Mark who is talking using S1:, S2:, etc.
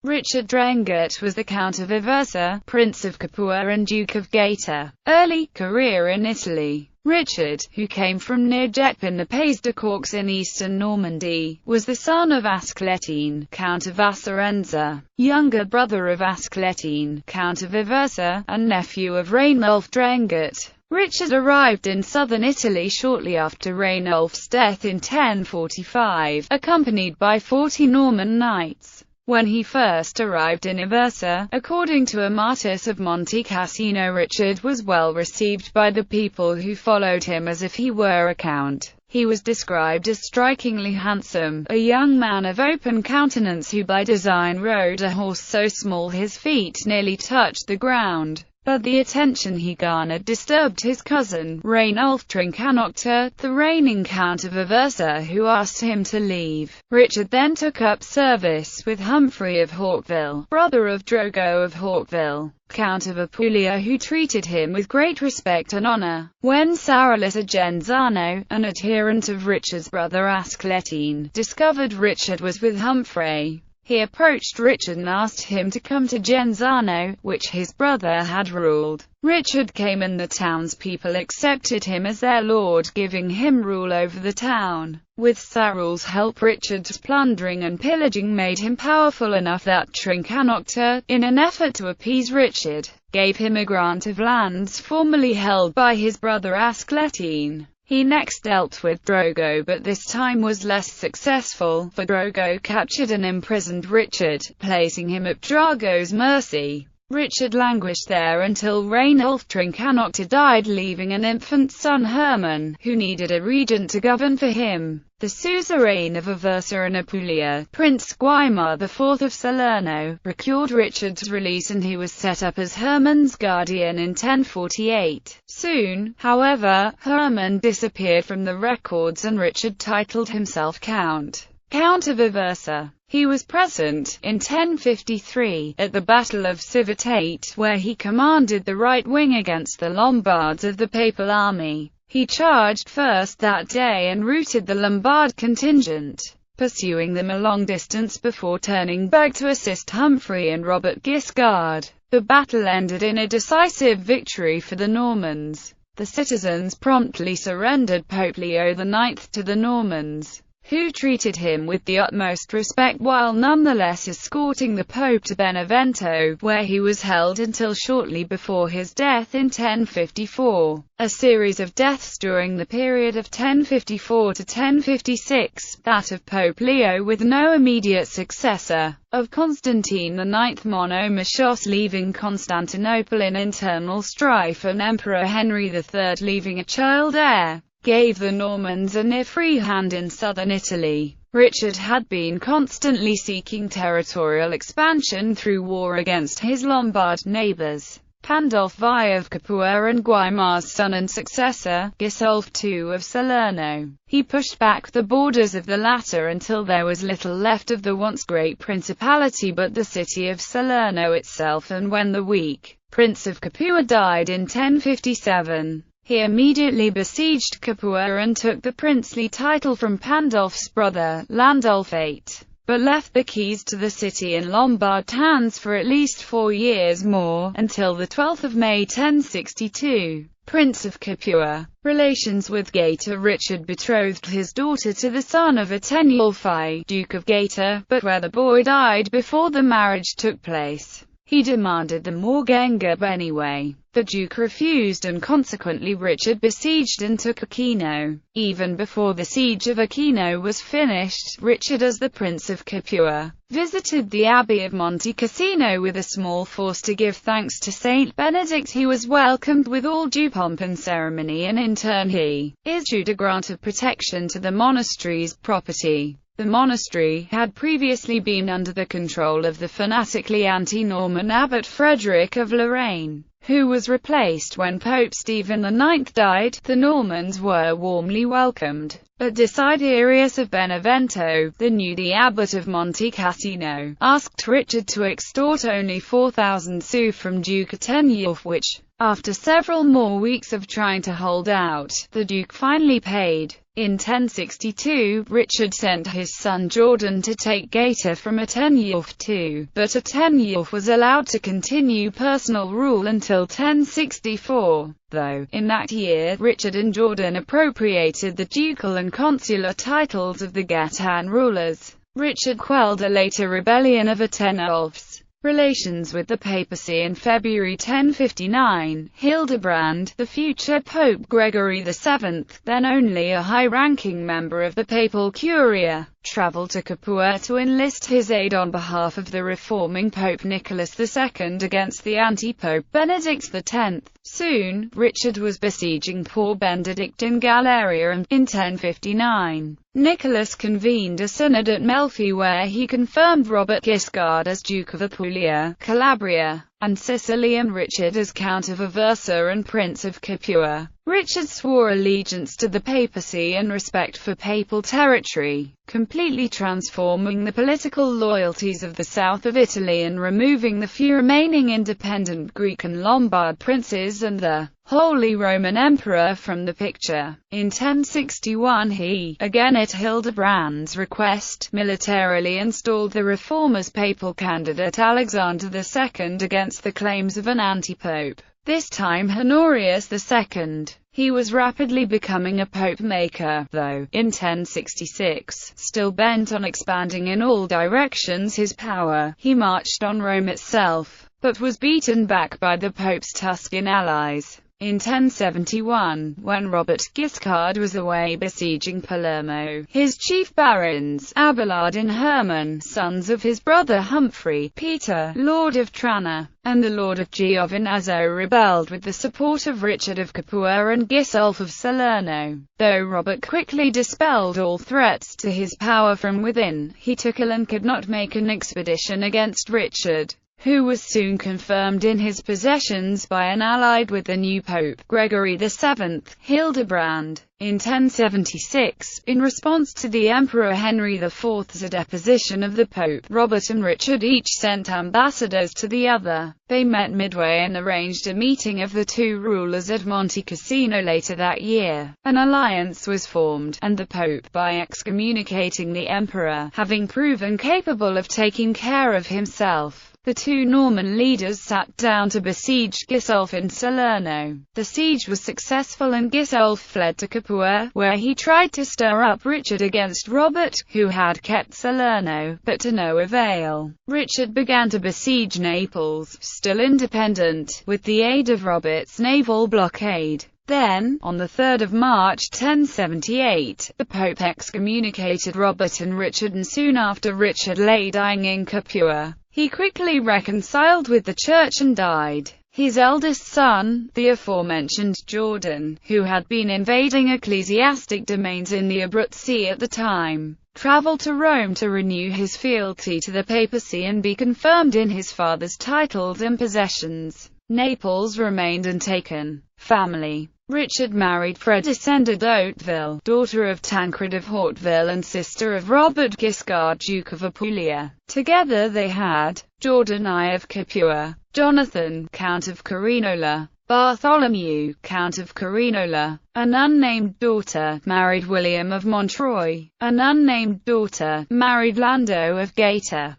S1: Richard Drengert was the Count of Aversa, Prince of Capua and Duke of Gator. Early career in Italy. Richard, who came from near Gep in the Pays de Caux in eastern Normandy, was the son of Asclepius, Count of Asserenza, younger brother of Asclepius, Count of Aversa, and nephew of Rainulf Drengert. Richard arrived in southern Italy shortly after Rainulf's death in 1045, accompanied by 40 Norman knights. When he first arrived in Aversa, according to a Martis of Monte Cassino, Richard was well received by the people who followed him as if he were a count. He was described as strikingly handsome, a young man of open countenance who by design rode a horse so small his feet nearly touched the ground. But the attention he garnered disturbed his cousin, Rainulf Trincanocta, the reigning Count of Aversa, who asked him to leave. Richard then took up service with Humphrey of Hawkville, brother of Drogo of Hawkville, Count of Apulia, who treated him with great respect and honor. When Saralisa Genzano, an adherent of Richard's brother Asclepius, discovered Richard was with Humphrey, he approached Richard and asked him to come to Genzano, which his brother had ruled. Richard came and the townspeople accepted him as their lord, giving him rule over the town. With Sarul's help, Richard's plundering and pillaging made him powerful enough that Trincanocta, in an effort to appease Richard, gave him a grant of lands formerly held by his brother Asclepius. He next dealt with Drogo, but this time was less successful, for Drogo captured and imprisoned Richard, placing him at Drogo's mercy. Richard languished there until Rainulf Trincanocta died, leaving an infant son Herman, who needed a regent to govern for him. The suzerain of Aversa and Apulia, Prince Guaimar IV of Salerno, procured Richard's release and he was set up as Herman's guardian in 1048. Soon, however, Herman disappeared from the records and Richard titled himself Count of Aversa. He was present, in 1053, at the Battle of Civitate, where he commanded the right wing against the Lombards of the Papal army. He charged first that day and routed the Lombard contingent, pursuing them a long distance before turning back to assist Humphrey and Robert Guiscard. The battle ended in a decisive victory for the Normans. The citizens promptly surrendered Pope Leo IX to the Normans, who treated him with the utmost respect while nonetheless escorting the Pope to Benevento, where he was held until shortly before his death in 1054. A series of deaths during the period of 1054 to 1056, that of Pope Leo with no immediate successor, of Constantine IX Monomachos leaving Constantinople in internal strife, and Emperor Henry III leaving a child heir, gave the Normans a near free hand in southern Italy. Richard had been constantly seeking territorial expansion through war against his Lombard neighbors, Pandulf I of Capua and Guaimar's son and successor, Gisulf II of Salerno. He pushed back the borders of the latter until there was little left of the once great principality but the city of Salerno itself, and when the weak Prince of Capua died in 1057, he immediately besieged Capua and took the princely title from Pandulf's brother, Landulf VIII, but left the keys to the city in Lombard hands for at least 4 years more, until the 12th of May 1062. Prince of Capua. Relations with Gator. Richard betrothed his daughter to the son of Attenualfi, Duke of Gator, but where the boy died before the marriage took place, he demanded the Morgengeb anyway. The Duke refused and consequently Richard besieged and took Aquino. Even before the siege of Aquino was finished, Richard, as the Prince of Capua, visited the Abbey of Monte Cassino with a small force to give thanks to Saint Benedict. He was welcomed with all due pomp and ceremony, and in turn he issued a grant of protection to the monastery's property. The monastery had previously been under the control of the fanatically anti-Norman abbot Frederick of Lorraine, who was replaced when Pope Stephen IX died. The Normans were warmly welcomed, but Desiderius of Benevento, the abbot of Monte Cassino, asked Richard to extort only 4,000 sous from Duke Attenualf, which, after several more weeks of trying to hold out, the Duke finally paid. In 1062, Richard sent his son Jordan to take Gator from Attribution too, but Attribution was allowed to continue personal rule until 1064, though, in that year, Richard and Jordan appropriated the ducal and consular titles of the Gautain rulers. Richard quelled a later rebellion of Attribution's relations with the papacy in February 1059. Hildebrand, the future Pope Gregory VII, then only a high-ranking member of the papal curia, traveled to Capua to enlist his aid on behalf of the reforming Pope Nicholas II against the anti-Pope Benedict X. Soon, Richard was besieging poor Benedict in Galeria, and, in 1059, Nicholas convened a synod at Melfi where he confirmed Robert Guiscard as Duke of Apulia, Calabria, and Sicily, and Richard as Count of Aversa and Prince of Capua. Richard swore allegiance to the papacy and respect for papal territory, completely transforming the political loyalties of the south of Italy and removing the few remaining independent Greek and Lombard princes and the Holy Roman Emperor from the picture. In 1061 he, again at Hildebrand's request, militarily installed the reformer's papal candidate Alexander II against the claims of an anti-pope, this time Honorius II. He was rapidly becoming a pope-maker, though, in 1066, still bent on expanding in all directions his power, he marched on Rome itself, but was beaten back by the pope's Tuscan allies. In 1071, when Robert Guiscard was away besieging Palermo, his chief barons, Abelard and Herman, sons of his brother Humphrey, Peter, Lord of Trana, and the Lord of Giovinazzo, rebelled with the support of Richard of Capua and Gisulf of Salerno. Though Robert quickly dispelled all threats to his power from within, he took ill and could not make an expedition against Richard, who was soon confirmed in his possessions by an allied with the new Pope, Gregory VII. Hildebrand. In 1076, in response to the Emperor Henry IV's deposition of the Pope, Robert and Richard each sent ambassadors to the other. They met midway and arranged a meeting of the two rulers at Monte Cassino later that year. An alliance was formed, and the Pope, by excommunicating the Emperor, having proven capable of taking care of himself, the two Norman leaders sat down to besiege Gisulf in Salerno. The siege was successful and Gisulf fled to Capua, where he tried to stir up Richard against Robert, who had kept Salerno, but to no avail. Richard began to besiege Naples, still independent, with the aid of Robert's naval blockade. Then, on the 3rd of March 1078, the Pope excommunicated Robert and Richard, and soon after Richard lay dying in Capua. He quickly reconciled with the Church and died. His eldest son, the aforementioned Jordan, who had been invading ecclesiastic domains in the Abruzzi at the time, traveled to Rome to renew his fealty to the papacy and be confirmed in his father's titles and possessions. Naples remained untaken. Family. Richard married Fredesenda d'Hauteville, daughter of Tancred of Hauteville and sister of Robert Guiscard, Duke of Apulia. Together they had Jordan I of Capua, Jonathan, Count of Carinola, Bartholomew, Count of Carinola, an unnamed daughter, married William of Montreuil, an unnamed daughter, married Lando of Gator.